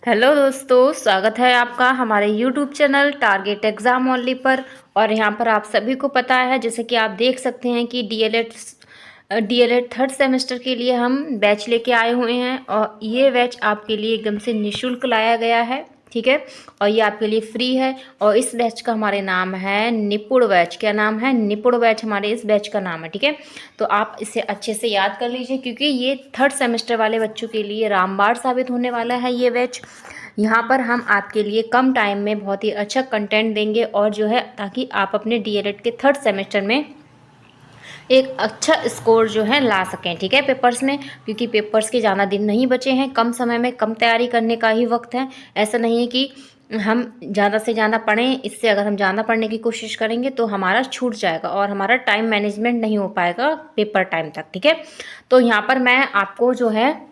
Hello दोस्तों, स्वागत है आपका हमारे YouTube channel Target Exam only पर। और यहाँ पर आप सभी को पता है, जैसे कि आप देख सकते हैं कि डीएलएड थर्ड सेमेस्टर के लिए हम बैच लेके आए हुए हैं। और ये बैच आपके लिए एकदम से निःशुल्क लाया गया है, ठीक है। और ये आपके लिए फ्री है। और इस बैच का हमारे नाम है निपुण बैच। क्या नाम है? निपुण बैच हमारे इस बैच का नाम है, ठीक है। तो आप इसे अच्छे से याद कर लीजिए, क्योंकि ये थर्ड सेमेस्टर वाले बच्चों के लिए रामबाण साबित होने वाला है ये बैच। यहाँ पर हम आपके लिए कम टाइम में बहुत ही अच्छा कंटेंट देंगे, और जो है ताकि आप अपने डीएलएड के थर्ड सेमेस्टर में एक अच्छा स्कोर जो है ला सकें, ठीक है, पेपर्स में। क्योंकि पेपर्स के ज़्यादा दिन नहीं बचे हैं, कम समय में कम तैयारी करने का ही वक्त है। ऐसा नहीं है कि हम ज़्यादा से ज़्यादा पढ़ें, इससे अगर हम ज़्यादा पढ़ने की कोशिश करेंगे तो हमारा छूट जाएगा और हमारा टाइम मैनेजमेंट नहीं हो पाएगा पेपर टाइम तक, ठीक है। तो यहाँ पर मैं आपको जो है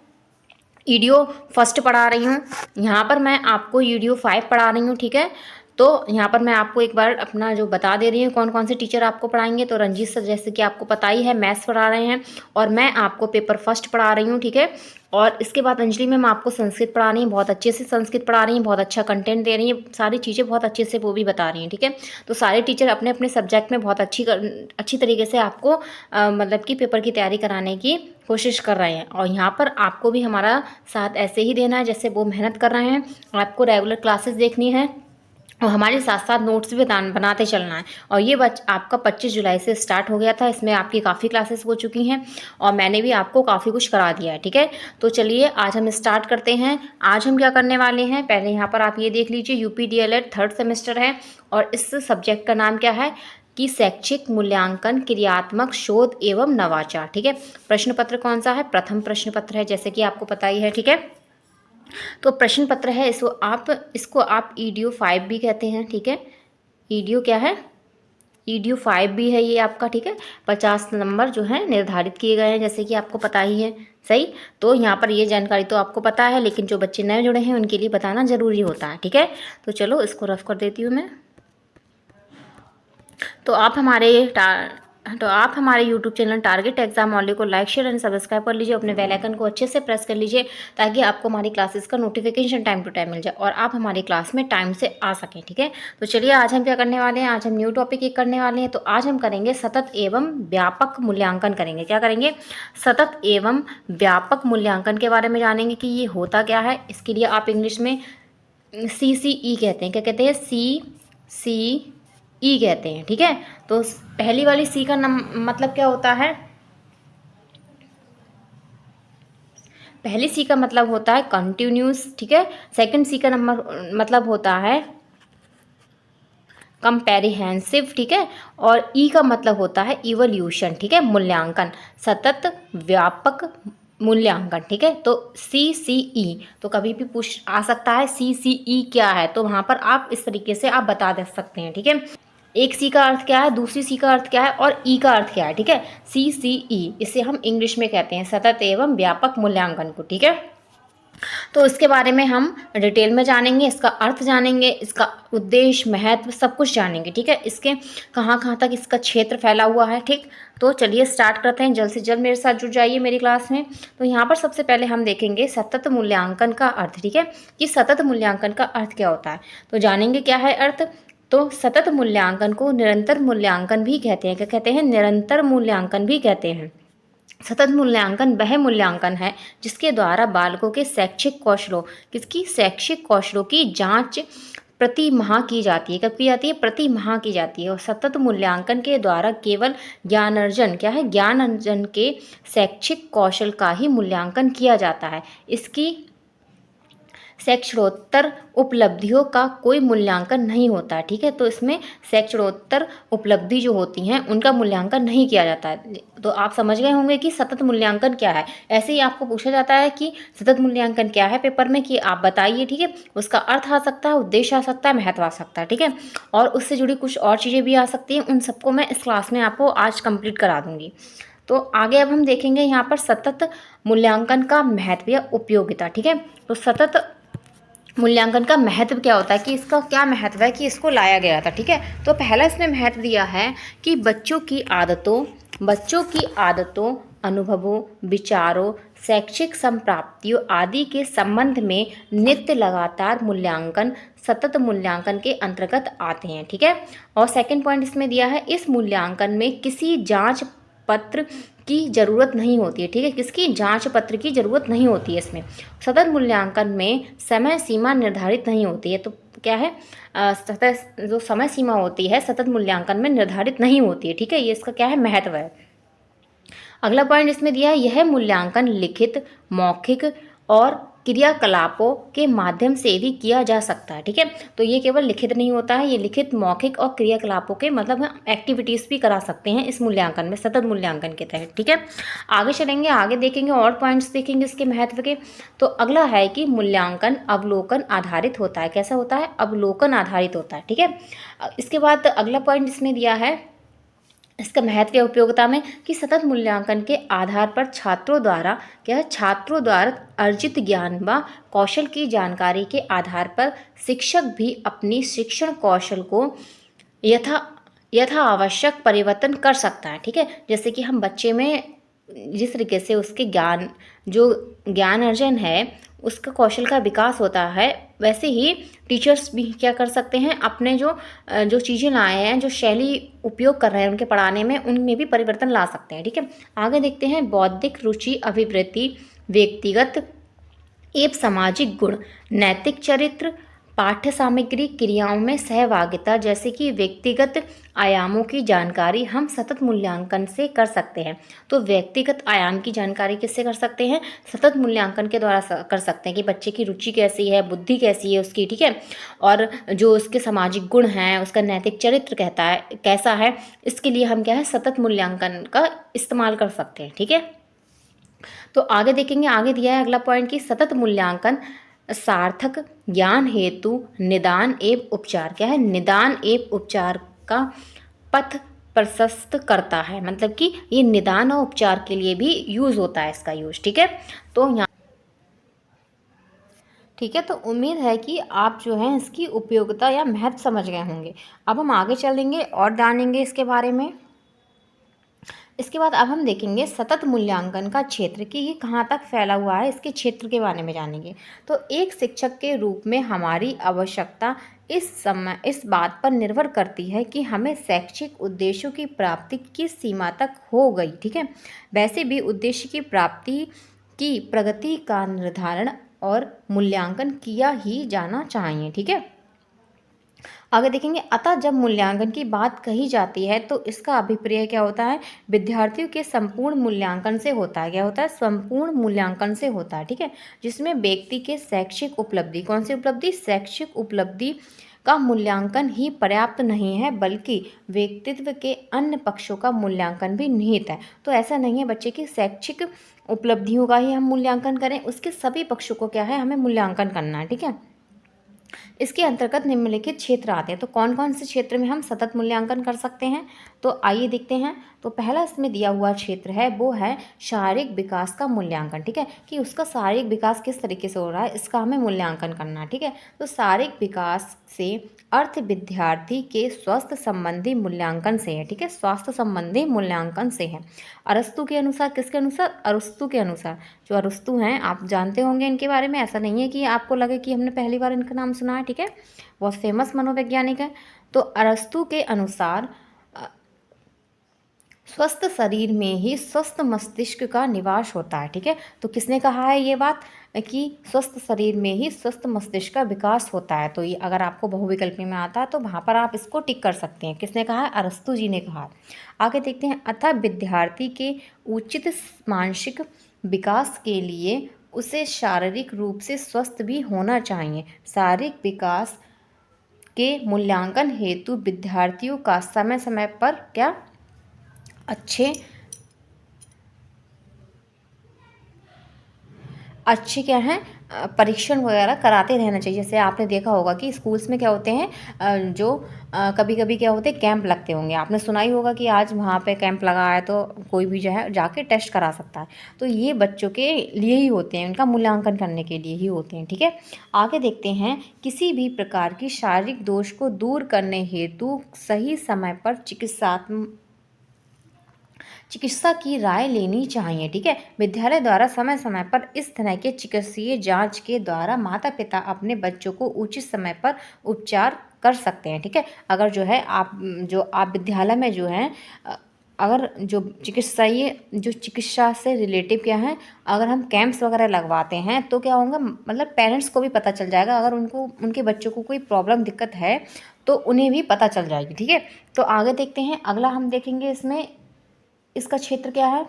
ईडियो फर्स्ट पढ़ा रही हूँ, यहाँ पर मैं आपको ईडियो 5 पढ़ा रही हूँ, ठीक है। तो यहाँ पर मैं आपको एक बार अपना जो बता दे रही हूँ कौन कौन से टीचर आपको पढ़ाएंगे। तो रंजीत सर, जैसे कि आपको पता ही है, मैथ्स पढ़ा रहे हैं, और मैं आपको पेपर फर्स्ट पढ़ा रही हूँ, ठीक है। और इसके बाद अंजलि मैम आपको संस्कृत पढ़ा रही हैं, बहुत अच्छे से संस्कृत पढ़ा रही हैं, बहुत अच्छा कंटेंट दे रही हैं, सारी चीज़ें बहुत अच्छे से वो भी बता रही हैं, ठीक है। तो सारे टीचर अपने अपने सब्जेक्ट में बहुत अच्छी तरीके से आपको मतलब कि पेपर की तैयारी कराने की कोशिश कर रहे हैं। और यहाँ पर आपको भी हमारा साथ ऐसे ही देना है जैसे वो मेहनत कर रहे हैं। आपको रेगुलर क्लासेस देखनी है और हमारे साथ साथ नोट्स भी बनाते चलना है। और ये आपका 25 जुलाई से स्टार्ट हो गया था, इसमें आपकी काफ़ी क्लासेस हो चुकी हैं और मैंने भी आपको काफ़ी कुछ करा दिया है, ठीक है। तो चलिए आज हम स्टार्ट करते हैं। आज हम क्या करने वाले हैं, पहले यहाँ पर आप ये देख लीजिए, यूपी डीएलएड थर्ड सेमेस्टर है और इस सब्जेक्ट का नाम क्या है कि शैक्षिक मूल्यांकन, क्रियात्मक शोध एवं नवाचार, ठीक है। प्रश्न पत्र कौन सा है? प्रथम प्रश्न पत्र है, जैसे कि आपको पता ही है, ठीक है। तो प्रश्न पत्र है, इसको आप ईडियो 5 भी कहते हैं, ठीक है। ईडियो क्या है? ईडियो 5 भी है ये आपका, ठीक है। 50 नंबर जो है निर्धारित किए गए हैं, जैसे कि आपको पता ही है, सही। तो यहाँ पर ये जानकारी तो आपको पता है, लेकिन जो बच्चे नए जुड़े हैं उनके लिए बताना ज़रूरी होता है, ठीक है। तो चलो इसको रफ कर देती हूँ मैं। तो आप हमारे YouTube channel target Exam only को लाइक, शेयर एंड सब्सक्राइब कर लीजिए। अपने बेल आइकन को अच्छे से प्रेस कर लीजिए ताकि आपको हमारी क्लासेस का नोटिफिकेशन टाइम टू टाइम मिल जाए और आप हमारी क्लास में टाइम से आ सकें, ठीक है। तो चलिए आज हम क्या करने वाले हैं, आज हम न्यू टॉपिक एक करने वाले हैं। तो आज हम करेंगे सतत एवं व्यापक मूल्यांकन करेंगे। क्या करेंगे? सतत एवं व्यापक मूल्यांकन के बारे में जानेंगे कि ये होता क्या है। इसके लिए आप इंग्लिश में CCE कहते हैं। क्या कहते हैं? CCE कहते हैं, ठीक है। तो पहली वाली सी का मतलब क्या होता है? पहली सी का मतलब होता है कंटिन्यूस, ठीक है। सेकंड सी का नंबर मतलब होता है कंपेरिहेंसिव, ठीक है। और ई का मतलब होता है इवोल्यूशन, ठीक है, मूल्यांकन, सतत व्यापक मूल्यांकन, ठीक है। तो CCE तो कभी भी पूछ आ सकता है CCE क्या है, तो वहाँ पर आप इस तरीके से आप बता दे सकते हैं, ठीक है। एक सी का अर्थ क्या है, दूसरी सी का अर्थ क्या है और ई का अर्थ क्या है, ठीक है। CCE इसे हम इंग्लिश में कहते हैं सतत एवं व्यापक मूल्यांकन को, ठीक है। तो इसके बारे में हम डिटेल में जानेंगे, इसका अर्थ जानेंगे, इसका उद्देश्य, महत्व, सब कुछ जानेंगे, ठीक है। इसके कहाँ कहाँ तक इसका क्षेत्र फैला हुआ है, ठीक। तो चलिए स्टार्ट करते हैं, जल्द से जल्द मेरे साथ जुड़ जाइए मेरी क्लास में। तो यहाँ पर सबसे पहले हम देखेंगे सतत मूल्यांकन का अर्थ, ठीक है, कि सतत मूल्यांकन का अर्थ क्या होता है। तो जानेंगे क्या है अर्थ। तो सतत मूल्यांकन को निरंतर मूल्यांकन भी कहते हैं। क्या कहते हैं? निरंतर मूल्यांकन भी कहते हैं। सतत मूल्यांकन वह मूल्यांकन है जिसके द्वारा बालकों के शैक्षिक कौशलों की जांच प्रति माह की जाती है। कब की जाती है? प्रति माह की जाती है। और सतत मूल्यांकन के द्वारा केवल ज्ञान अर्जन, क्या है, ज्ञान अर्जन के शैक्षिक कौशल का ही मूल्यांकन किया जाता है। इसकी शैक्षणोत्तर उपलब्धियों का कोई मूल्यांकन नहीं होता है, ठीक है। तो इसमें शैक्षणोत्तर उपलब्धि जो होती हैं उनका मूल्यांकन नहीं किया जाता है। तो आप समझ गए होंगे कि सतत मूल्यांकन क्या है। ऐसे ही आपको पूछा जाता है कि सतत मूल्यांकन क्या है पेपर में, कि आप बताइए, ठीक है। उसका अर्थ आ सकता है, उद्देश्य आ सकता है, महत्व आ सकता है, ठीक है। और उससे जुड़ी कुछ और चीज़ें भी आ सकती हैं, उन सबको मैं इस क्लास में आपको आज कंप्लीट करा दूँगी। तो आगे अब हम देखेंगे यहाँ पर सतत मूल्यांकन का महत्व या उपयोगिता, ठीक है। तो सतत मूल्यांकन का महत्व क्या होता है, कि इसका क्या महत्व है कि इसको लाया गया था, ठीक है। तो पहला इसमें महत्व दिया है कि बच्चों की आदतों, अनुभवों, विचारों, शैक्षिक संप्राप्तियों आदि के संबंध में नित्य लगातार मूल्यांकन सतत मूल्यांकन के अंतर्गत आते हैं। ठीक है, और सेकंड पॉइंट इसमें दिया है, इस मूल्यांकन में किसी जांच पत्र की जरूरत नहीं होती है। ठीक है, किसकी जांच पत्र की जरूरत नहीं होती है इसमें। सतत मूल्यांकन में समय सीमा निर्धारित नहीं होती है। तो क्या है, सतत जो समय सीमा होती है सतत मूल्यांकन में निर्धारित नहीं होती है। ठीक है, ये इसका क्या है, महत्व है। अगला पॉइंट इसमें दिया है, यह मूल्यांकन लिखित, मौखिक और क्रियाकलापों के माध्यम से भी किया जा सकता है। ठीक है, तो ये केवल लिखित नहीं होता है, ये लिखित, मौखिक और क्रियाकलापों के मतलब हम एक्टिविटीज़ भी करा सकते हैं इस मूल्यांकन में, सतत मूल्यांकन के तहत। ठीक है, आगे चलेंगे, आगे देखेंगे और पॉइंट्स देखेंगे इसके महत्व के। तो अगला है कि मूल्यांकन अवलोकन आधारित होता है। कैसा होता है, अवलोकन आधारित होता है। ठीक है, इसके बाद अगला पॉइंट इसमें दिया है इसका महत्व या उपयोगिता में कि सतत मूल्यांकन के आधार पर छात्रों द्वारा क्या है, छात्रों द्वारा अर्जित ज्ञान व कौशल की जानकारी के आधार पर शिक्षक भी अपनी शिक्षण कौशल को यथा आवश्यक परिवर्तन कर सकता है। ठीक है, जैसे कि हम बच्चे में जिस तरीके से उसके जो ज्ञान अर्जन है उसका कौशल का विकास होता है, वैसे ही टीचर्स भी क्या कर सकते हैं, अपने जो चीज़ें लाए हैं, जो शैली उपयोग कर रहे हैं उनके पढ़ाने में, उनमें भी परिवर्तन ला सकते हैं। ठीक है, आगे देखते हैं, बौद्धिक रुचि, अभिवृत्ति, व्यक्तिगत एवं सामाजिक गुण, नैतिक चरित्र, पाठ्य सामग्री, क्रियाओं में सहभागिता जैसे कि व्यक्तिगत आयामों की जानकारी हम सतत मूल्यांकन से कर सकते हैं। तो व्यक्तिगत आयाम की जानकारी किससे कर सकते हैं, सतत मूल्यांकन के द्वारा कर सकते हैं कि बच्चे की रुचि कैसी है, बुद्धि कैसी है उसकी। ठीक है, और जो उसके सामाजिक गुण हैं, उसका नैतिक चरित्र कहता है कैसा है, इसके लिए हम क्या है, सतत मूल्यांकन का इस्तेमाल कर सकते हैं। ठीक है, तो आगे देखेंगे, आगे दिया है अगला पॉइंट कि सतत मूल्यांकन सार्थक ज्ञान हेतु निदान एवं उपचार, क्या है, निदान एवं उपचार का पथ प्रशस्त करता है। मतलब कि ये निदान और उपचार के लिए भी यूज होता है इसका यूज। ठीक है, तो यहाँ ठीक है, तो उम्मीद है कि आप जो है इसकी उपयोगिता या महत्व समझ गए होंगे। अब हम आगे चलेंगे और जानेंगे इसके बारे में। इसके बाद अब हम देखेंगे सतत मूल्यांकन का क्षेत्र कि ये कहाँ तक फैला हुआ है, इसके क्षेत्र के बारे में जानेंगे। तो एक शिक्षक के रूप में हमारी आवश्यकता इस बात पर निर्भर करती है कि हमें शैक्षिक उद्देश्यों की प्राप्ति किस सीमा तक हो गई। ठीक है, वैसे भी उद्देश्य की प्राप्ति की प्रगति का निर्धारण और मूल्यांकन किया ही जाना चाहिए। ठीक है, आगे देखेंगे, अतः जब मूल्यांकन की बात कही जाती है तो इसका अभिप्राय क्या होता है, विद्यार्थियों के संपूर्ण मूल्यांकन से होता है। क्या होता है, संपूर्ण मूल्यांकन से होता है। ठीक है, जिसमें व्यक्ति के शैक्षिक उपलब्धि, कौन सी उपलब्धि, शैक्षिक उपलब्धि का मूल्यांकन ही पर्याप्त नहीं है, बल्कि व्यक्तित्व के अन्य पक्षों का मूल्यांकन भी निहित है। तो ऐसा नहीं है बच्चे की शैक्षिक उपलब्धियों का ही हम मूल्यांकन करें, उसके सभी पक्षों को क्या है, हमें मूल्यांकन करना है। ठीक है, इसके अंतर्गत निम्नलिखित क्षेत्र आते हैं। तो कौन कौन से क्षेत्र में हम सतत मूल्यांकन कर सकते हैं, तो आइए देखते हैं। तो पहला इसमें दिया हुआ क्षेत्र है वो है शारीरिक विकास का मूल्यांकन। ठीक है, कि उसका शारीरिक विकास किस तरीके से हो रहा है, इसका हमें मूल्यांकन करना है। ठीक है, तो शारीरिक विकास से अर्थ विद्यार्थी के स्वास्थ्य संबंधी मूल्यांकन से है। ठीक है, स्वास्थ्य संबंधी मूल्यांकन से है। अरस्तु के अनुसार, किसके अनुसार, अरस्तु के अनुसार। जो अरस्तु हैं आप जानते होंगे इनके बारे में, ऐसा नहीं है कि आपको लगे कि हमने पहली बार इनका नाम सुना है। ठीक है, बहुत फेमस मनोवैज्ञानिक है। तो अरस्तु के अनुसार स्वस्थ शरीर में ही स्वस्थ मस्तिष्क का निवास होता है। ठीक है, तो किसने कहा है ये बात कि स्वस्थ शरीर में ही स्वस्थ मस्तिष्क का विकास होता है। तो ये अगर आपको बहुविकल्पी में आता है तो वहाँ पर आप इसको टिक कर सकते हैं। किसने कहा है, अरस्तु जी ने कहा है। आगे देखते हैं, अतः विद्यार्थी के उचित मानसिक विकास के लिए उसे शारीरिक रूप से स्वस्थ भी होना चाहिए। शारीरिक विकास के मूल्यांकन हेतु विद्यार्थियों का समय समय पर क्या अच्छे क्या हैं, परीक्षण वगैरह कराते रहना चाहिए। जैसे आपने देखा होगा कि स्कूल्स में क्या होते हैं, जो कभी कभी क्या होते हैं, कैंप लगते होंगे। आपने सुना ही होगा कि आज वहाँ पे कैंप लगा है तो कोई भी जो है जाके टेस्ट करा सकता है। तो ये बच्चों के लिए ही होते हैं, उनका मूल्यांकन करने के लिए ही होते हैं। ठीक है, आगे देखते हैं, किसी भी प्रकार की शारीरिक दोष को दूर करने हेतु सही समय पर चिकित्सा की राय लेनी चाहिए। ठीक है, विद्यालय द्वारा समय समय पर इस तरह के चिकित्सीय जांच के द्वारा माता पिता अपने बच्चों को उचित समय पर उपचार कर सकते हैं। ठीक है, अगर जो आप विद्यालय में जो है अगर जो चिकित्सा से रिलेटिव क्या है, अगर हम कैंप्स वगैरह लगवाते हैं तो क्या होगा, मतलब पेरेंट्स को भी पता चल जाएगा, अगर उनको उनके बच्चों को कोई प्रॉब्लम दिक्कत है तो उन्हें भी पता चल जाएगी। ठीक है, तो आगे देखते हैं, अगला हम देखेंगे इसमें इसका क्षेत्र क्या है।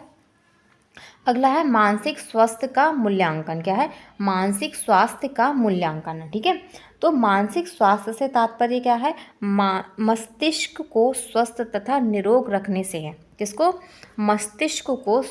अगला है मानसिक स्वास्थ्य का मूल्यांकन। क्या है, मानसिक स्वास्थ्य का मूल्यांकन। ठीक है, तो मानसिक स्वास्थ्य से तात्पर्य क्या है, मस्तिष्क को स्वस्थ तथा निरोग रखने से है। किसको, मस्तिष्क को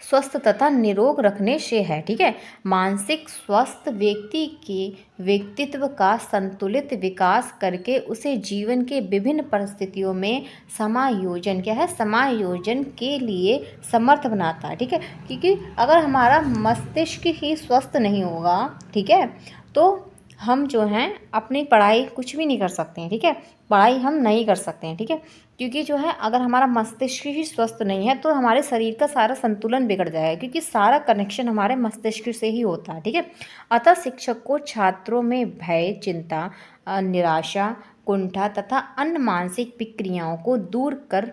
स्वस्थ तथा निरोग रखने से है। ठीक है, मानसिक स्वास्थ्य व्यक्ति के व्यक्तित्व का संतुलित विकास करके उसे जीवन के विभिन्न परिस्थितियों में समायोजन क्या है, समायोजन के लिए समर्थ बनाता है। ठीक है, क्योंकि अगर हमारा मस्तिष्क ही स्वस्थ नहीं होगा, ठीक है, तो हम जो हैं अपनी पढ़ाई कुछ भी नहीं कर सकते हैं। ठीक है, पढ़ाई हम नहीं कर सकते हैं। ठीक है, क्योंकि जो है अगर हमारा मस्तिष्क ही स्वस्थ नहीं है तो हमारे शरीर का सारा संतुलन बिगड़ जाएगा, क्योंकि सारा कनेक्शन हमारे मस्तिष्क से ही होता है। ठीक है, अतः शिक्षक को छात्रों में भय, चिंता, निराशा, कुंठा तथा अन्य मानसिक विक्रियाओं को दूर कर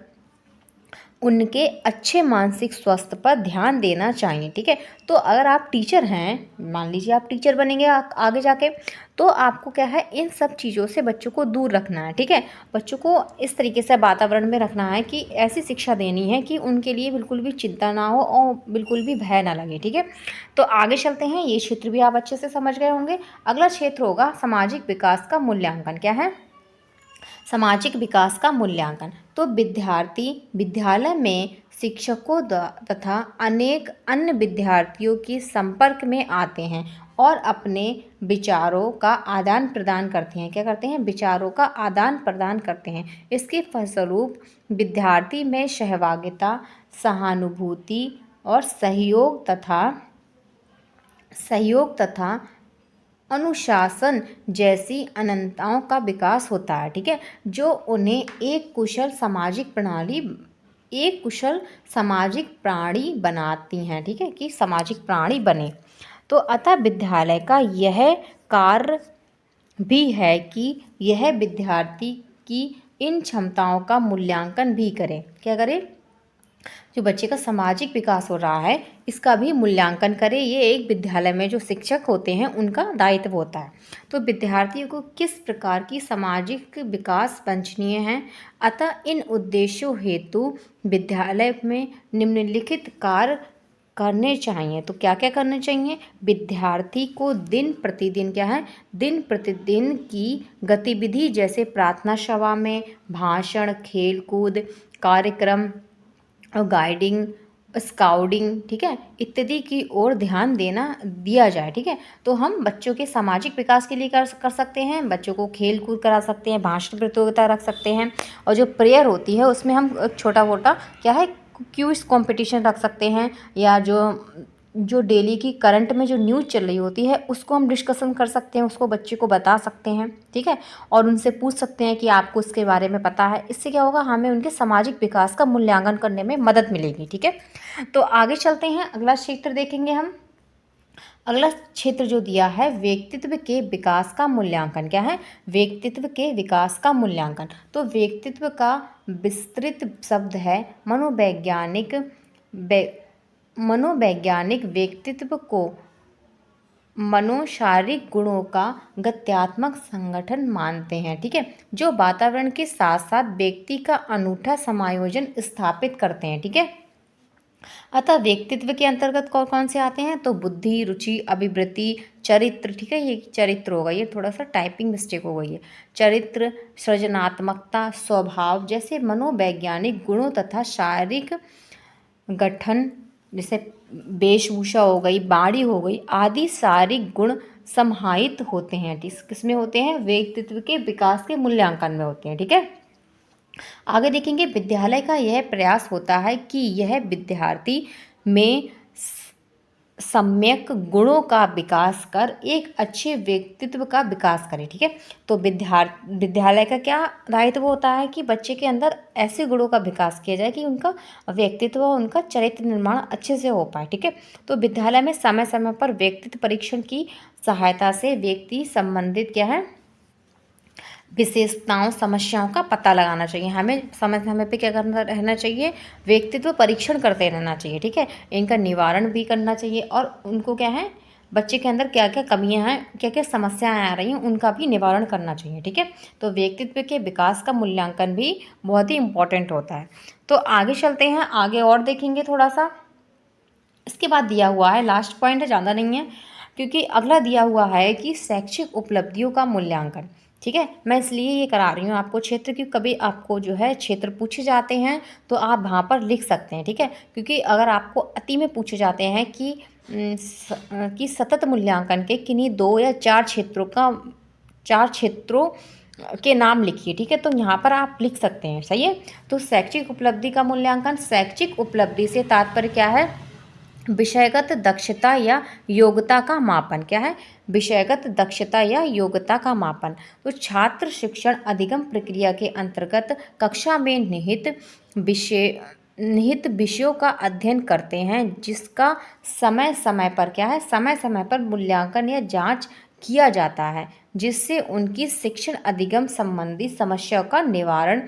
उनके अच्छे मानसिक स्वास्थ्य पर ध्यान देना चाहिए। ठीक है, तो अगर आप टीचर हैं, मान लीजिए आप टीचर बनेंगे आगे जाके, तो आपको क्या है, इन सब चीज़ों से बच्चों को दूर रखना है। ठीक है, बच्चों को इस तरीके से वातावरण में रखना है कि ऐसी शिक्षा देनी है कि उनके लिए बिल्कुल भी चिंता ना हो और बिल्कुल भी भय ना लगे। ठीक है, तो आगे चलते हैं, ये क्षेत्र भी आप अच्छे से समझ गए होंगे। अगला क्षेत्र होगा सामाजिक विकास का मूल्यांकन। क्या है, सामाजिक विकास का मूल्यांकन। तो विद्यार्थी विद्यालय में शिक्षकों तथा अनेक अन्य विद्यार्थियों के संपर्क में आते हैं और अपने विचारों का आदान प्रदान करते हैं। क्या करते हैं, विचारों का आदान प्रदान करते हैं। इसके फलस्वरूप विद्यार्थी में सहभागिता, सहानुभूति और सहयोग तथा अनुशासन जैसी अनंताओं का विकास होता है। ठीक है, जो उन्हें एक कुशल सामाजिक प्राणी बनाती हैं। ठीक है, कि सामाजिक प्राणी बने। तो अतः विद्यालय का यह कार्य भी है कि यह विद्यार्थी की इन क्षमताओं का मूल्यांकन भी करे। क्या करे, जो बच्चे का सामाजिक विकास हो रहा है इसका भी मूल्यांकन करें। ये एक विद्यालय में जो शिक्षक होते हैं उनका दायित्व होता है। तो विद्यार्थियों को किस प्रकार की सामाजिक विकास वांछनीय है, अतः इन उद्देश्यों हेतु विद्यालय में निम्नलिखित कार्य करने चाहिए। तो क्या क्या करने चाहिए, विद्यार्थी को दिन प्रतिदिन क्या है, दिन प्रतिदिन की गतिविधि जैसे प्रार्थना सभा में भाषण, खेल कूद कार्यक्रम और गाइडिंग, स्काउटिंग, ठीक है, इत्यादि की ओर ध्यान दिया जाए। ठीक है, तो हम बच्चों के सामाजिक विकास के लिए कर सकते हैं, बच्चों को खेल कूद करा सकते हैं, भाषण प्रतियोगिता रख सकते हैं, और जो प्रेयर होती है उसमें हम छोटा मोटा क्या है, क्विज कंपटीशन रख सकते हैं, या जो डेली की करंट में जो न्यूज़ चल रही होती है उसको हम डिस्कशन कर सकते हैं, उसको बच्चे को बता सकते हैं। ठीक है, और उनसे पूछ सकते हैं कि आपको इसके बारे में पता है। इससे क्या होगा, हमें उनके सामाजिक विकास का मूल्यांकन करने में मदद मिलेगी। ठीक है, तो आगे चलते हैं, अगला क्षेत्र देखेंगे हम। अगला क्षेत्र जो दिया है व्यक्तित्व के विकास का मूल्यांकन। क्या है, व्यक्तित्व के विकास का मूल्यांकन। तो व्यक्तित्व का विस्तृत शब्द है मनोवैज्ञानिक व्यक्तित्व को मनोशारीरिक गुणों का गत्यात्मक संगठन मानते हैं। ठीक है, जो वातावरण के साथ साथ व्यक्ति का अनूठा समायोजन स्थापित करते हैं। ठीक है, अतः व्यक्तित्व के अंतर्गत कौन कौन से आते हैं, तो बुद्धि, रुचि, अभिवृत्ति, चरित्र। ठीक है, ये चरित्र होगा, ये थोड़ा सा टाइपिंग मिस्टेक हो गई है। चरित्र, सृजनात्मकता, स्वभाव जैसे मनोवैज्ञानिक गुणों तथा शारीरिक गठन, जैसे वेशभूषा हो गई, बाड़ी हो गई आदि शारीरिक गुण समाहित होते हैं। किसमें होते हैं, व्यक्तित्व के विकास के मूल्यांकन में होते हैं। ठीक है, आगे देखेंगे, विद्यालय का यह प्रयास होता है कि यह विद्यार्थी में सम्यक गुणों का विकास कर एक अच्छे व्यक्तित्व का विकास करें। ठीक है, तो विद्यालय का क्या दायित्व होता है कि बच्चे के अंदर ऐसे गुणों का विकास किया जाए कि उनका व्यक्तित्व और उनका चरित्र निर्माण अच्छे से हो पाए। ठीक है, तो विद्यालय में समय समय पर व्यक्तित्व परीक्षण की सहायता से व्यक्ति संबंधित क्या है विशेषताओं समस्याओं का पता लगाना चाहिए। हमें समय समय पे क्या करना रहना चाहिए, व्यक्तित्व परीक्षण करते रहना चाहिए। ठीक है, इनका निवारण भी करना चाहिए और उनको क्या है बच्चे के अंदर क्या क्या कमियां हैं, क्या क्या समस्याएं आ रही हैं, उनका भी निवारण करना चाहिए। ठीक है, तो व्यक्तित्व के विकास का मूल्यांकन भी बहुत ही इम्पोर्टेंट होता है। तो आगे चलते हैं, आगे और देखेंगे थोड़ा सा। इसके बाद दिया हुआ है, लास्ट पॉइंट है, ज़्यादा नहीं है, क्योंकि अगला दिया हुआ है कि शैक्षिक उपलब्धियों का मूल्यांकन। ठीक है, मैं इसलिए ये करा रही हूँ आपको क्षेत्र, क्योंकि कभी आपको जो है क्षेत्र पूछे जाते हैं तो आप वहाँ पर लिख सकते हैं। ठीक है, क्योंकि अगर आपको अति में पूछे जाते हैं कि सतत मूल्यांकन के किन्हीं 2 या 4 क्षेत्रों के नाम लिखिए। ठीक है, तो यहाँ पर आप लिख सकते हैं। सही है, तो शैक्षिक उपलब्धि का मूल्यांकन, शैक्षिक उपलब्धि से तात्पर्य क्या है, विषयगत दक्षता या योग्यता का मापन। क्या है, विषयगत दक्षता या योग्यता का मापन। तो छात्र शिक्षण अधिगम प्रक्रिया के अंतर्गत कक्षा में निहित विषयों का अध्ययन करते हैं, जिसका समय समय पर क्या है, समय समय पर मूल्यांकन या जांच किया जाता है, जिससे उनकी शिक्षण अधिगम संबंधी समस्याओं का निवारण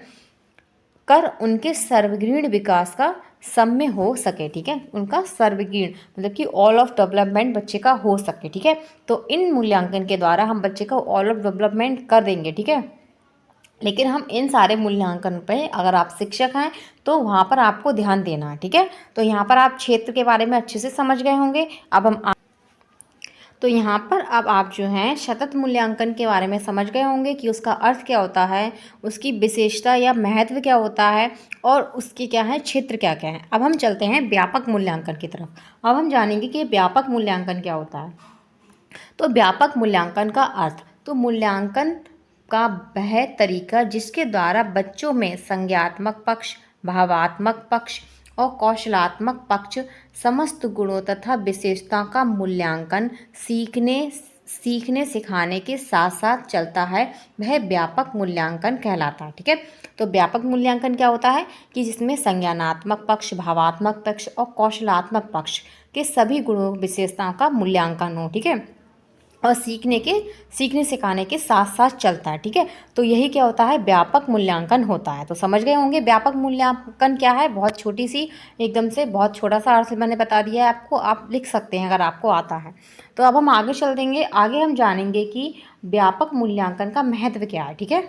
कर उनके सर्वग्रीण विकास का सम्य हो सके। ठीक है, उनका सर्वग्रीण मतलब कि ऑल ऑफ डेवलपमेंट बच्चे का हो सके। ठीक है, तो इन मूल्यांकन के द्वारा हम बच्चे का ऑल ऑफ डेवलपमेंट कर देंगे। ठीक है, लेकिन हम इन सारे मूल्यांकन पे अगर आप शिक्षक हैं तो वहाँ पर आपको ध्यान देना है। ठीक है, तो यहाँ पर आप क्षेत्र के बारे में अच्छे से समझ गए होंगे। अब हम तो यहाँ पर अब आप जो हैं सतत मूल्यांकन के बारे में समझ गए होंगे कि उसका अर्थ क्या होता है, उसकी विशेषता या महत्व क्या होता है और उसके क्या है क्षेत्र क्या क्या है। अब हम चलते हैं व्यापक मूल्यांकन की तरफ। अब हम जानेंगे कि व्यापक मूल्यांकन क्या होता है। तो व्यापक मूल्यांकन का अर्थ, तो मूल्यांकन का वह तरीका जिसके द्वारा बच्चों में संज्ञात्मक पक्ष, भावात्मक पक्ष और कौशलात्मक पक्ष समस्त गुणों तथा विशेषताओं का मूल्यांकन सीखने सिखाने के साथ साथ चलता है, वह व्यापक मूल्यांकन कहलाता है। ठीक है, तो व्यापक मूल्यांकन क्या होता है कि जिसमें संज्ञानात्मक पक्ष, भावात्मक पक्ष और कौशलात्मक पक्ष के सभी गुणों विशेषताओं का मूल्यांकन हो। ठीक है, और सीखने सिखाने के साथ साथ चलता है। ठीक है, तो यही क्या होता है, व्यापक मूल्यांकन होता है। तो समझ गए होंगे व्यापक मूल्यांकन क्या है। बहुत छोटी सी एकदम से बहुत छोटा सा अर्थ मैंने बता दिया है आपको, आप लिख सकते हैं अगर आपको आता है। तो अब हम आगे चल देंगे, आगे हम जानेंगे कि व्यापक मूल्यांकन का महत्व क्या है। ठीक है,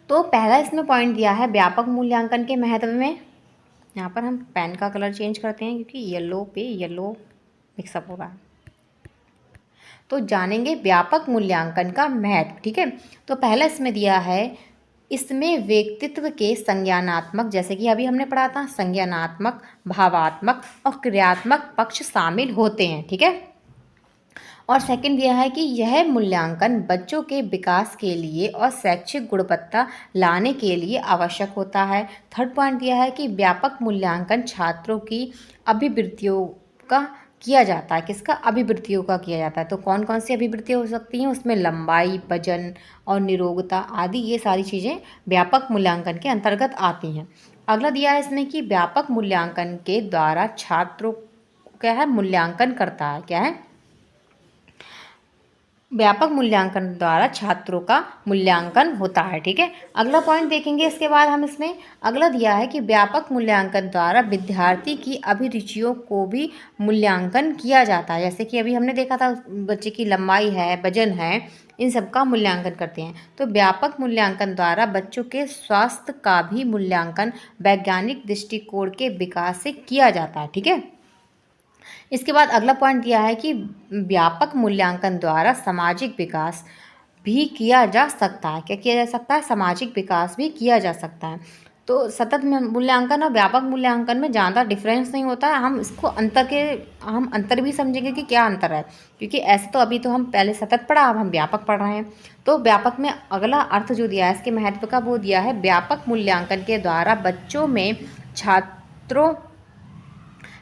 तो पहला इसमें पॉइंट दिया है व्यापक मूल्यांकन के महत्व में। यहाँ पर हम पेन का कलर चेंज करते हैं क्योंकि येलो पे येलो मिक्सअप हो रहा है। तो जानेंगे व्यापक मूल्यांकन का महत्व। ठीक है, तो पहला इसमें दिया है, इसमें व्यक्तित्व के संज्ञानात्मक, जैसे कि अभी हमने पढ़ा था, संज्ञानात्मक, भावात्मक और क्रियात्मक पक्ष शामिल होते हैं। ठीक है, और सेकंड दिया है कि यह मूल्यांकन बच्चों के विकास के लिए और शैक्षिक गुणवत्ता लाने के लिए आवश्यक होता है। थर्ड पॉइंट दिया है कि व्यापक मूल्यांकन छात्रों की अभिवृत्तियों का किया जाता है। किसका, अभिवृत्तियों का किया जाता है। तो कौन कौन सी अभिवृत्तियाँ हो सकती हैं, उसमें लंबाई, वजन और निरोगता आदि, ये सारी चीज़ें व्यापक मूल्यांकन के अंतर्गत आती हैं। अगला दिया है इसमें कि व्यापक मूल्यांकन के द्वारा छात्रों क्या है, मूल्यांकन करता है, क्या है, व्यापक मूल्यांकन द्वारा छात्रों का मूल्यांकन होता है। ठीक है, अगला पॉइंट देखेंगे इसके बाद हम इसमें। अगला दिया है कि व्यापक मूल्यांकन द्वारा विद्यार्थी की अभिरुचियों को भी मूल्यांकन किया जाता है। जैसे कि अभी हमने देखा था बच्चे की लंबाई है, वजन है, इन सब का मूल्यांकन करते हैं। तो व्यापक मूल्यांकन द्वारा बच्चों के स्वास्थ्य का भी मूल्यांकन वैज्ञानिक दृष्टिकोण के विकास से किया जाता है। ठीक है, इसके बाद अगला पॉइंट दिया है कि व्यापक मूल्यांकन द्वारा सामाजिक विकास भी किया जा सकता है। क्या किया जा सकता है, सामाजिक विकास भी किया जा सकता है। तो सतत मूल्यांकन और व्यापक मूल्यांकन में ज़्यादा डिफरेंस नहीं होता है। हम इसको हम अंतर भी समझेंगे कि क्या अंतर है, क्योंकि ऐसे तो अभी तो हम पहले सतत पढ़ा, अब हम व्यापक पढ़ रहे हैं। तो व्यापक में अगला अर्थ जो दिया है इसके महत्व का, वो दिया है व्यापक मूल्यांकन के द्वारा बच्चों में छात्रों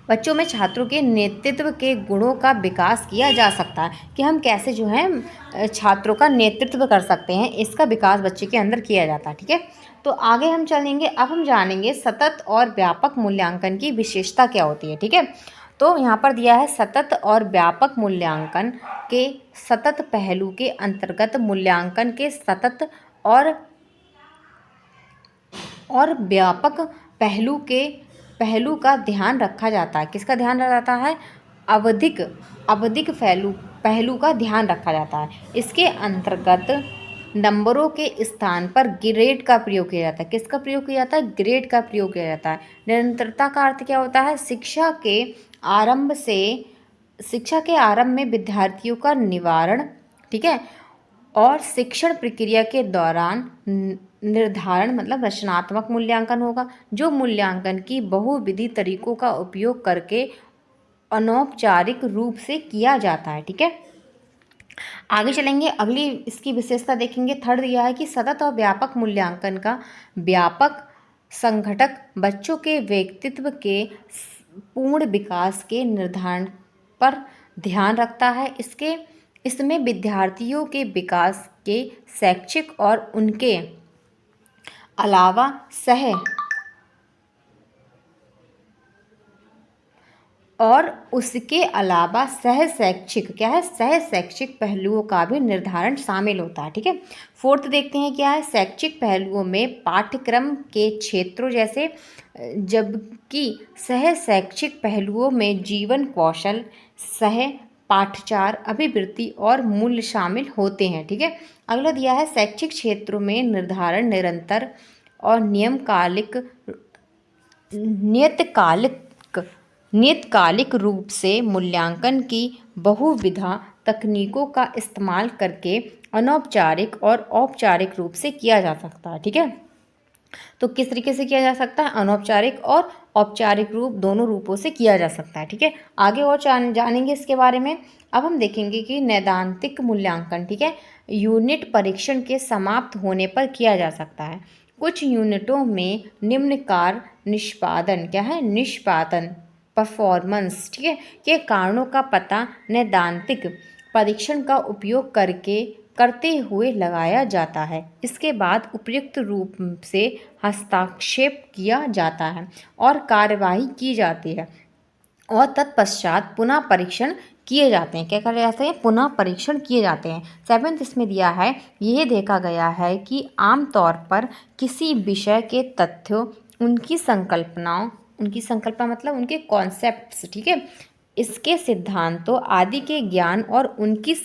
बच्चों में छात्रों के नेतृत्व के गुणों का विकास किया जा सकता है कि हम कैसे जो है छात्रों का नेतृत्व कर सकते हैं, इसका विकास बच्चे के अंदर किया जाता है। ठीक है, तो आगे हम चलेंगे। अब हम जानेंगे सतत और व्यापक मूल्यांकन की विशेषता क्या होती है। ठीक है, तो यहाँ पर दिया है सतत और व्यापक मूल्यांकन के सतत पहलू के अंतर्गत मूल्यांकन के सतत और व्यापक पहलू का ध्यान रखा जाता है। किसका ध्यान रखा जाता है? आवधिक पहलू का ध्यान रखा जाता है। इसके अंतर्गत नंबरों के स्थान पर ग्रेड का प्रयोग किया जाता है। किसका प्रयोग किया जाता है? ग्रेड का प्रयोग किया जाता है। निरंतरता का अर्थ क्या होता है? शिक्षा के आरंभ में विद्यार्थियों का निवारण, ठीक है, और शिक्षण प्रक्रिया के दौरान निर्धारण मतलब रचनात्मक मूल्यांकन होगा, जो मूल्यांकन की बहुविधि तरीकों का उपयोग करके अनौपचारिक रूप से किया जाता है। ठीक है, आगे चलेंगे, अगली इसकी विशेषता देखेंगे। थर्ड दिया है कि सतत और व्यापक मूल्यांकन का व्यापक संघटक बच्चों के व्यक्तित्व के पूर्ण विकास के निर्धारण पर ध्यान रखता है। इसमें विद्यार्थियों के विकास के शैक्षिक और उनके अलावा सह शैक्षिक पहलुओं का भी निर्धारण शामिल होता है। ठीक है, फोर्थ देखते हैं क्या है। शैक्षिक पहलुओं में पाठ्यक्रम के क्षेत्रों जैसे, जबकि सह शैक्षिक पहलुओं में जीवन कौशल, सह पाठचार, अभिवृत्ति और मूल्य शामिल होते हैं। ठीक है, अगला दिया है शैक्षिक क्षेत्रों में निर्धारण निरंतर और नियतकालिक रूप से मूल्यांकन की बहुविधा तकनीकों का इस्तेमाल करके अनौपचारिक और औपचारिक रूप से किया जा सकता है। ठीक है, तो किस तरीके से किया जा सकता है? अनौपचारिक और औपचारिक रूप दोनों रूपों से किया जा सकता है। ठीक है, आगे और जानेंगे इसके बारे में। अब हम देखेंगे कि नैदानिक मूल्यांकन, ठीक है, यूनिट परीक्षण के समाप्त होने पर किया जा सकता है। कुछ यूनिटों में निम्न कार्य निष्पादन परफॉर्मेंस, ठीक है, के कारणों का पता नैदानिक परीक्षण का उपयोग करते हुए लगाया जाता है। इसके बाद उपयुक्त रूप से हस्तक्षेप किया जाता है और कार्यवाही की जाती है और तत्पश्चात पुनः परीक्षण किए जाते हैं। क्या करे जाते हैं? पुनः परीक्षण किए जाते हैं। सेवेंथ इसमें दिया है, यह देखा गया है कि आमतौर पर किसी विषय के तथ्यों, उनकी संकल्पना मतलब उनके कॉन्सेप्ट्स, ठीक है, इसके सिद्धांतों आदि के ज्ञान और उनकी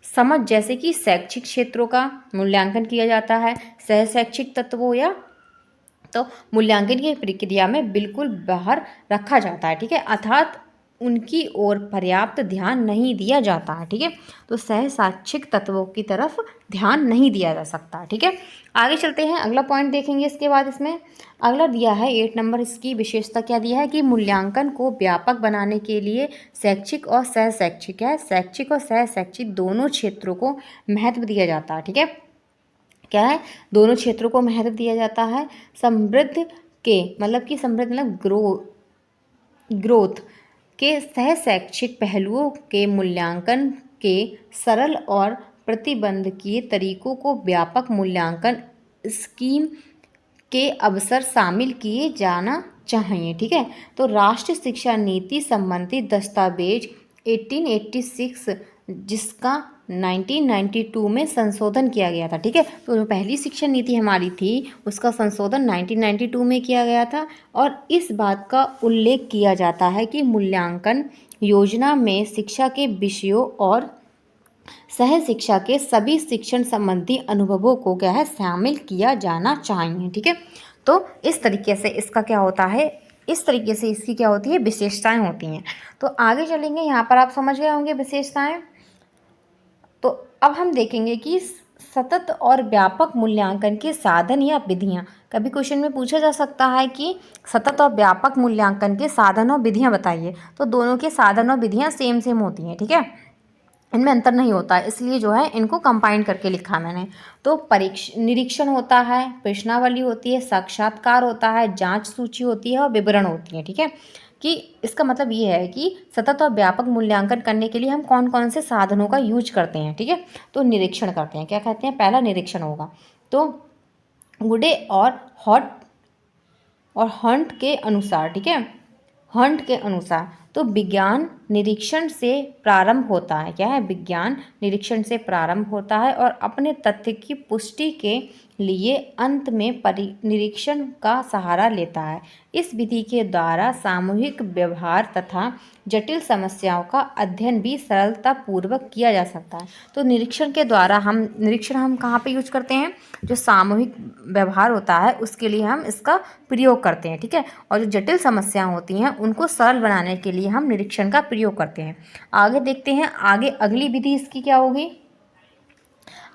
समझ जैसे कि शैक्षिक क्षेत्रों का मूल्यांकन किया जाता है। सह शैक्षिक तत्वों या तो मूल्यांकन की प्रक्रिया में बिल्कुल बाहर रखा जाता है। ठीक है, अर्थात उनकी ओर पर्याप्त ध्यान नहीं दिया जाता है। ठीक है, तो सह शैक्षिक तत्वों की तरफ ध्यान नहीं दिया जा सकता। ठीक है, आगे चलते हैं, अगला पॉइंट देखेंगे। इसके बाद इसमें अगला दिया है 8 नंबर, इसकी विशेषता क्या दिया है कि मूल्यांकन को व्यापक बनाने के लिए शैक्षिक और सह शैक्षिक शैक्षिक और सह शैक्षिक दोनों क्षेत्रों को महत्व दिया जाता है। ठीक है, क्या है? दोनों क्षेत्रों को महत्व दिया जाता है। समृद्ध मतलब ग्रोथ के सह शैक्षिक पहलुओं के मूल्यांकन के सरल और प्रतिबंधकीय तरीकों को व्यापक मूल्यांकन स्कीम के अवसर शामिल किए जाना चाहिए। ठीक है, तो राष्ट्रीय शिक्षा नीति संबंधी दस्तावेज 1886 जिसका 1992 में संशोधन किया गया था। ठीक है, तो जो पहली शिक्षा नीति हमारी थी उसका संशोधन 1992 में किया गया था और इस बात का उल्लेख किया जाता है कि मूल्यांकन योजना में शिक्षा के विषयों और सह शिक्षा के सभी शिक्षण संबंधी अनुभवों को क्या है शामिल किया जाना चाहिए। ठीक है, तो इस तरीके से इसका क्या होता है, इस तरीके से इसकी क्या होती है, विशेषताएं होती हैं। तो आगे चलेंगे, यहाँ पर आप समझ गए होंगे विशेषताएं। तो अब हम देखेंगे कि सतत और व्यापक मूल्यांकन के साधन या विधियाँ। कभी क्वेश्चन में पूछा जा सकता है कि सतत और व्यापक मूल्यांकन के साधन और विधियाँ बताइए, तो दोनों के साधन और विधियाँ सेम होती हैं। ठीक है, इनमें अंतर नहीं होता है, इसलिए जो है इनको कंबाइन करके लिखा मैंने। तो निरीक्षण होता है, प्रश्नावली होती है, साक्षात्कार होता है, जांच सूची होती है और विवरण होती है। ठीक है, कि इसका मतलब ये है कि सतत और व्यापक मूल्यांकन करने के लिए हम कौन कौन से साधनों का यूज करते हैं। ठीक है, तो निरीक्षण करते हैं, क्या कहते हैं, पहला निरीक्षण होगा। तो गुडे और हंट के अनुसार, ठीक है, हंट के अनुसार तो विज्ञान निरीक्षण से प्रारंभ होता है। क्या है, विज्ञान निरीक्षण से प्रारंभ होता है और अपने तथ्य की पुष्टि के लिए अंत में निरीक्षण का सहारा लेता है। इस विधि के द्वारा सामूहिक व्यवहार तथा जटिल समस्याओं का अध्ययन भी सरलतापूर्वक किया जा सकता है। तो निरीक्षण के द्वारा निरीक्षण हम कहाँ पे यूज करते हैं, जो सामूहिक व्यवहार होता है उसके लिए हम इसका प्रयोग करते हैं। ठीक है, और जो जटिल समस्याएं होती हैं उनको सरल बनाने के लिए हम निरीक्षण का प्रयोग करते हैं। आगे देखते हैं, आगे अगली विधि इसकी क्या होगी,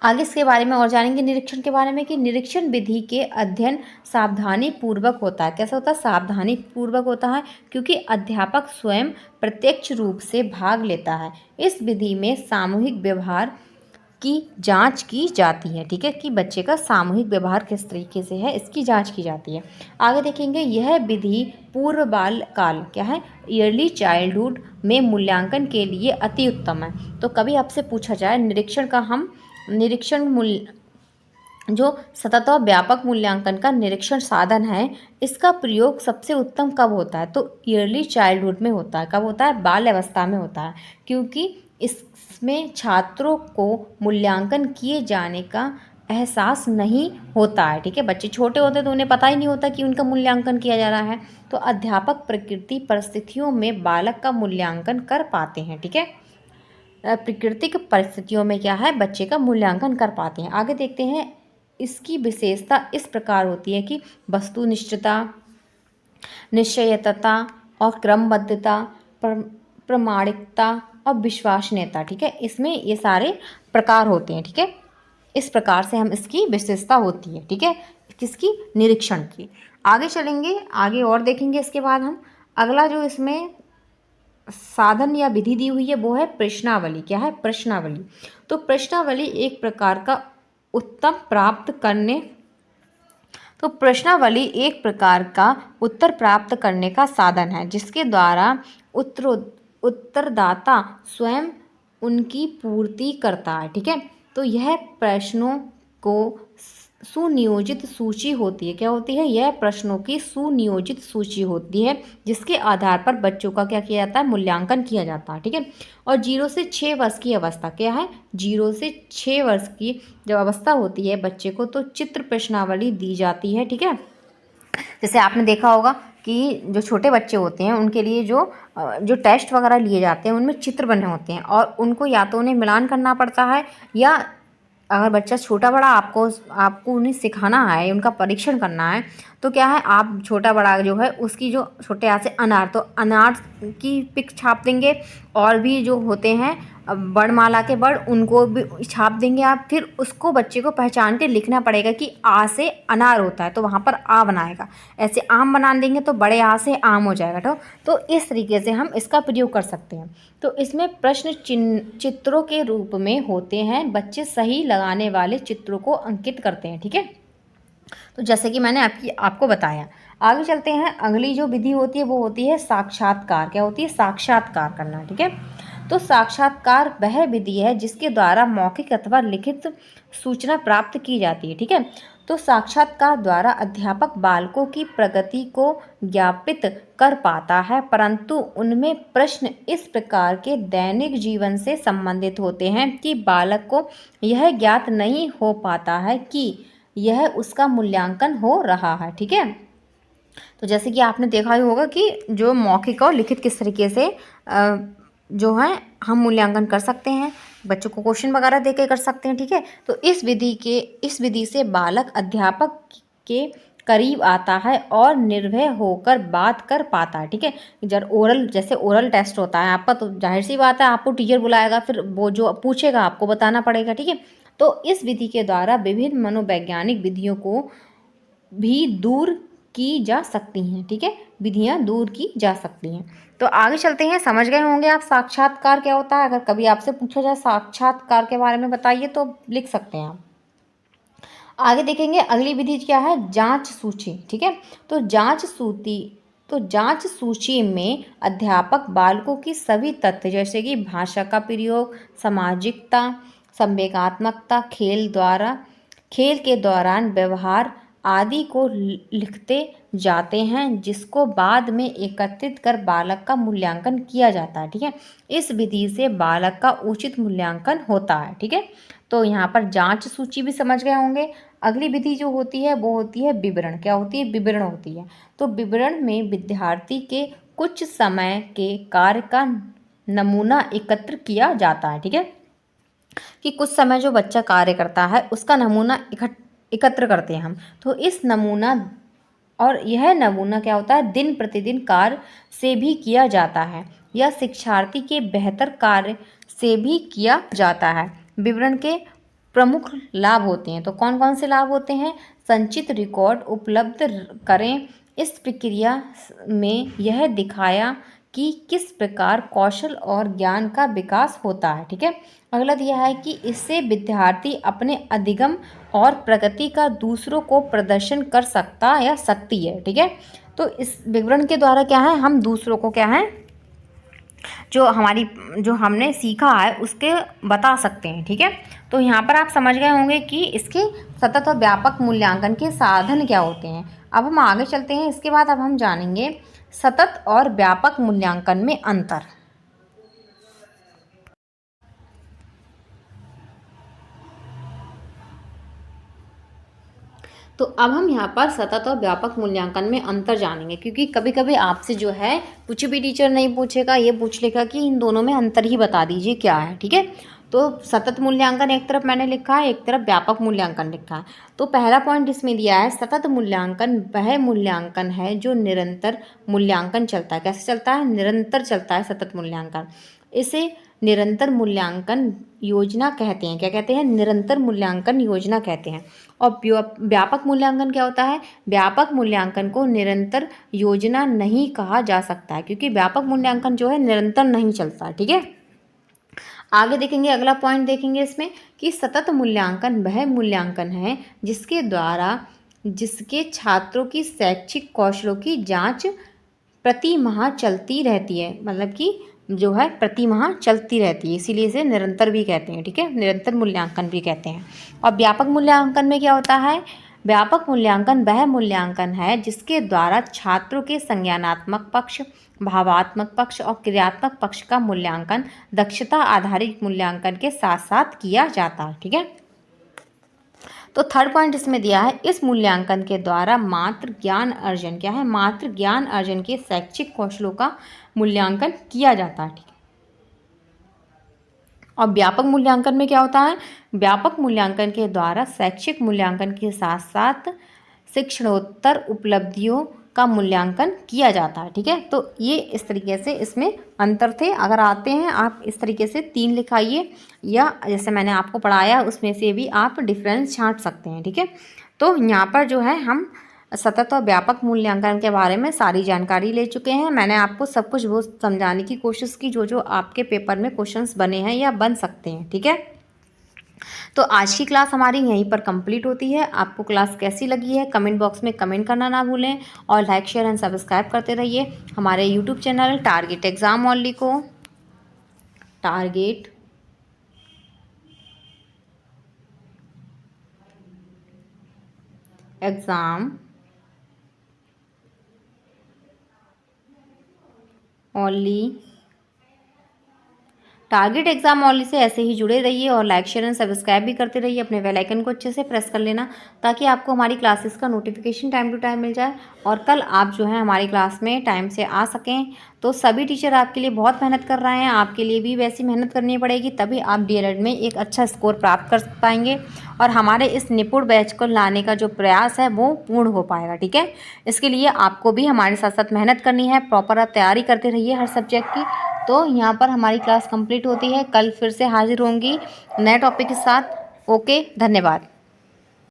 आगे इसके बारे में और जानेंगे निरीक्षण के बारे में कि निरीक्षण विधि के अध्ययन सावधानी पूर्वक होता है। कैसा होता है, सावधानी पूर्वक होता है, क्योंकि अध्यापक स्वयं प्रत्यक्ष रूप से भाग लेता है। इस विधि में सामूहिक व्यवहार की जांच की जाती है। ठीक है, कि बच्चे का सामूहिक व्यवहार किस तरीके से है इसकी जांच की जाती है। आगे देखेंगे, यह विधि पूर्व बाल काल, क्या है, ईयरली चाइल्डहुड में मूल्यांकन के लिए अति उत्तम है। तो कभी आपसे पूछा जाए जो सतत और व्यापक मूल्यांकन का निरीक्षण साधन है, इसका प्रयोग सबसे उत्तम कब होता है, तो ईयरली चाइल्डहुड में होता है। कब होता है, बाल अवस्था में होता है, क्योंकि इसमें छात्रों को मूल्यांकन किए जाने का एहसास नहीं होता है। ठीक है, बच्चे छोटे होते हैं तो उन्हें पता ही नहीं होता कि उनका मूल्यांकन किया जा रहा है। तो अध्यापक प्रकृति परिस्थितियों में बालक का मूल्यांकन कर पाते हैं। ठीक है, प्राकृतिक परिस्थितियों में क्या है, बच्चे का मूल्यांकन कर पाते हैं। आगे देखते हैं, इसकी विशेषता इस प्रकार होती है कि वस्तुनिष्ठता, निश्चयता और क्रमबद्धता, प्रामाणिकता और विश्वसनीयता। ठीक है, इसमें ये सारे प्रकार होते हैं। ठीक है, इस प्रकार से हम इसकी विशेषता होती है। ठीक है, किसकी, निरीक्षण की। आगे चलेंगे, आगे और देखेंगे। इसके बाद हम अगला जो इसमें साधन या विधि दी हुई है वो है प्रश्नावली। क्या है, प्रश्नावली। तो प्रश्नावली एक प्रकार का उत्तर प्राप्त करने का साधन है, जिसके द्वारा उत्तरदाता स्वयं उनकी पूर्ति करता है। ठीक है, तो यह प्रश्नों को सुनियोजित सूची होती है। क्या होती है, यह प्रश्नों की सुनियोजित सूची होती है, जिसके आधार पर बच्चों का क्या किया जाता है, मूल्यांकन किया जाता है। ठीक है, और 0 से 6 वर्ष की अवस्था, क्या है, 0 से 6 वर्ष की जब अवस्था होती है बच्चे को, तो चित्र प्रश्नावली दी जाती है। ठीक है, जैसे आपने देखा होगा कि जो छोटे बच्चे होते हैं उनके लिए जो टेस्ट वगैरह लिए जाते हैं उनमें चित्र बने होते हैं, और उनको या तो उन्हें मिलान करना पड़ता है, या अगर बच्चा छोटा बड़ा आपको उन्हें सिखाना है, उनका परीक्षण करना है, तो क्या है, आप छोटा बड़ा जो है उसकी जो छोटे हाथ से अनार, तो अनार की पिक छाप देंगे, और भी जो होते हैं वर्णमाला के वर्ण उनको भी छाप देंगे आप। फिर उसको बच्चे को पहचान के लिखना पड़ेगा कि आ से अनार होता है तो वहाँ पर आ बनाएगा, ऐसे आम बना देंगे तो बड़े आ से आम हो जाएगा। तो इस तरीके से हम इसका प्रयोग कर सकते हैं। तो इसमें प्रश्न चित्रों के रूप में होते हैं, बच्चे सही लगाने वाले चित्रों को अंकित करते हैं। ठीक है, तो जैसे कि मैंने आपको बताया। आगे चलते हैं, अगली जो विधि होती है वो होती है साक्षात्कार। क्या होती है, साक्षात्कार करना। ठीक है, तो साक्षात्कार वह विधि है जिसके द्वारा मौखिक अथवा लिखित सूचना प्राप्त की जाती है। ठीक है, तो साक्षात्कार द्वारा अध्यापक बालकों की प्रगति को ज्ञापित कर पाता है, परंतु उनमें प्रश्न इस प्रकार के दैनिक जीवन से संबंधित होते हैं कि बालक को यह ज्ञात नहीं हो पाता है कि यह उसका मूल्यांकन हो रहा है। ठीक है, तो जैसे कि आपने देखा ही होगा कि जो मौखिक और लिखित किस तरीके से जो है हम मूल्यांकन कर सकते हैं, बच्चों को क्वेश्चन वगैरह देके कर सकते हैं। ठीक है, तो इस विधि से बालक अध्यापक के करीब आता है और निर्भय होकर बात कर पाता है। ठीक है, जैसे ओरल टेस्ट होता है आपका, तो जाहिर सी बात है आपको टीचर बुलाएगा, फिर वो जो पूछेगा आपको बताना पड़ेगा। ठीक है, तो इस विधि के द्वारा विभिन्न मनोवैज्ञानिक विधियों को भी दूर की जा सकती हैं। ठीक है, विधियां दूर की जा सकती हैं। तो आगे चलते हैं। समझ गए होंगे आप साक्षात्कार क्या होता है। अगर कभी आपसे पूछा जाए साक्षात्कार के बारे में बताइए तो लिख सकते हैं आप। आगे देखेंगे अगली विधि क्या है, जांच सूची। ठीक है, तो जांच सूची में अध्यापक बालकों की सभी तथ्य जैसे कि भाषा का प्रयोग, सामाजिकता, संवेगात्मकता, खेल के दौरान व्यवहार आदि को लिखते जाते हैं, जिसको बाद में एकत्रित कर बालक का मूल्यांकन किया जाता है। ठीक है, इस विधि से बालक का उचित मूल्यांकन होता है। ठीक है, तो यहाँ पर जांच सूची भी समझ गए होंगे। अगली विधि जो होती है वो होती है विवरण। क्या होती है, विवरण होती है। तो विवरण में विद्यार्थी के कुछ समय के कार्य का नमूना एकत्र किया जाता है। ठीक है, कि कुछ समय जो बच्चा कार्य करता है उसका नमूना एकत्र करते हैं हम। तो इस नमूना और यह नमूना क्या होता है, दिन प्रतिदिन कार्य से भी किया जाता है या शिक्षार्थी के बेहतर कार्य से भी किया जाता है। विवरण के प्रमुख लाभ होते हैं। तो कौन कौन से लाभ होते हैं, संचित रिकॉर्ड उपलब्ध करें। इस प्रक्रिया में यह दिखाया कि किस प्रकार कौशल और ज्ञान का विकास होता है। ठीक है, अगला यह है कि इससे विद्यार्थी अपने अधिगम और प्रगति का दूसरों को प्रदर्शन कर सकता या सकती है। ठीक है, तो इस विवरण के द्वारा क्या है, हम दूसरों को क्या है जो हमने सीखा है उसके बता सकते हैं। ठीक है, तो यहाँ पर आप समझ गए होंगे कि इसके सतत और व्यापक मूल्यांकन के साधन क्या होते हैं। अब हम आगे चलते हैं। इसके बाद अब हम जानेंगे सतत और व्यापक मूल्यांकन में अंतर। तो अब हम यहाँ पर सतत और व्यापक मूल्यांकन में अंतर जानेंगे, क्योंकि कभी कभी आपसे जो है कुछ भी टीचर नहीं पूछेगा, ये पूछ लेगा कि इन दोनों में अंतर ही बता दीजिए क्या है। ठीक है, तो सतत मूल्यांकन एक तरफ मैंने लिखा है, एक तरफ व्यापक मूल्यांकन लिखा है। तो पहला पॉइंट इसमें दिया है, सतत मूल्यांकन वह मूल्यांकन है जो निरंतर मूल्यांकन चलता है। कैसे चलता है, निरंतर चलता है सतत मूल्यांकन। इसे निरंतर मूल्यांकन योजना कहते हैं। क्या कहते हैं, निरंतर मूल्यांकन योजना कहते हैं। और व्यापक मूल्यांकन क्या होता है, व्यापक मूल्यांकन को निरंतर योजना नहीं कहा जा सकता है, क्योंकि व्यापक मूल्यांकन जो है निरंतर नहीं चलता। ठीक है, आगे देखेंगे अगला पॉइंट देखेंगे इसमें कि सतत मूल्यांकन वह मूल्यांकन है जिसके छात्रों की शैक्षिक कौशलों की जांच प्रति माह चलती रहती है। मतलब कि जो है प्रति माह चलती रहती है, इसीलिए इसे निरंतर भी कहते हैं। ठीक है, निरंतर मूल्यांकन भी कहते हैं। और व्यापक मूल्यांकन में क्या होता है, व्यापक मूल्यांकन वह मूल्यांकन है जिसके द्वारा छात्रों के संज्ञानात्मक पक्ष, भावात्मक पक्ष और क्रियात्मक पक्ष का मूल्यांकन दक्षता आधारित मूल्यांकन के साथ साथ किया जाता है। ठीक है, तो थर्ड पॉइंट इसमें दिया है, इस मूल्यांकन के द्वारा मात्र ज्ञान अर्जन क्या है, मात्र ज्ञान अर्जन के शैक्षिक कौशलों का मूल्यांकन किया जाता है। ठीक है, और व्यापक मूल्यांकन में क्या होता है, व्यापक मूल्यांकन के द्वारा शैक्षिक मूल्यांकन के साथ साथ शिक्षणोत्तर उपलब्धियों का मूल्यांकन किया जाता है। ठीक है, तो ये इस तरीके से इसमें अंतर थे। अगर आते हैं आप इस तरीके से 3 लिखाइए, या जैसे मैंने आपको पढ़ाया उसमें से भी आप डिफरेंस छांट सकते हैं। ठीक है, तो यहाँ पर जो है हम सतत और व्यापक मूल्यांकन के बारे में सारी जानकारी ले चुके हैं। मैंने आपको सब कुछ वो समझाने की कोशिश की जो जो आपके पेपर में क्वेश्चंस बने हैं या बन सकते हैं। ठीक है, तो आज की क्लास हमारी यहीं पर कंप्लीट होती है। आपको क्लास कैसी लगी है कमेंट बॉक्स में कमेंट करना ना भूलें, और लाइक शेयर एंड सब्सक्राइब करते रहिए हमारे YouTube channel Target Exam Only को। Target Exam Only, Target Exam Only से ऐसे ही जुड़े रहिए और लाइक शेयर एंड सब्सक्राइब भी करते रहिए। अपने बेल आइकन को अच्छे से प्रेस कर लेना ताकि आपको हमारी क्लासेस का नोटिफिकेशन टाइम टू टाइम मिल जाए और कल आप जो है हमारी क्लास में टाइम से आ सकें। तो सभी टीचर आपके लिए बहुत मेहनत कर रहे हैं, आपके लिए भी वैसी मेहनत करनी पड़ेगी, तभी आप डीएलएड में एक अच्छा स्कोर प्राप्त कर पाएंगे और हमारे इस निपुण बैच को लाने का जो प्रयास है वो पूर्ण हो पाएगा। ठीक है, इसके लिए आपको भी हमारे साथ साथ मेहनत करनी है, प्रॉपर आप तैयारी करते रहिए हर सब्जेक्ट की। तो यहाँ पर हमारी क्लास कंप्लीट होती है, कल फिर से हाजिर होंगी नए टॉपिक के साथ। ओके, धन्यवाद।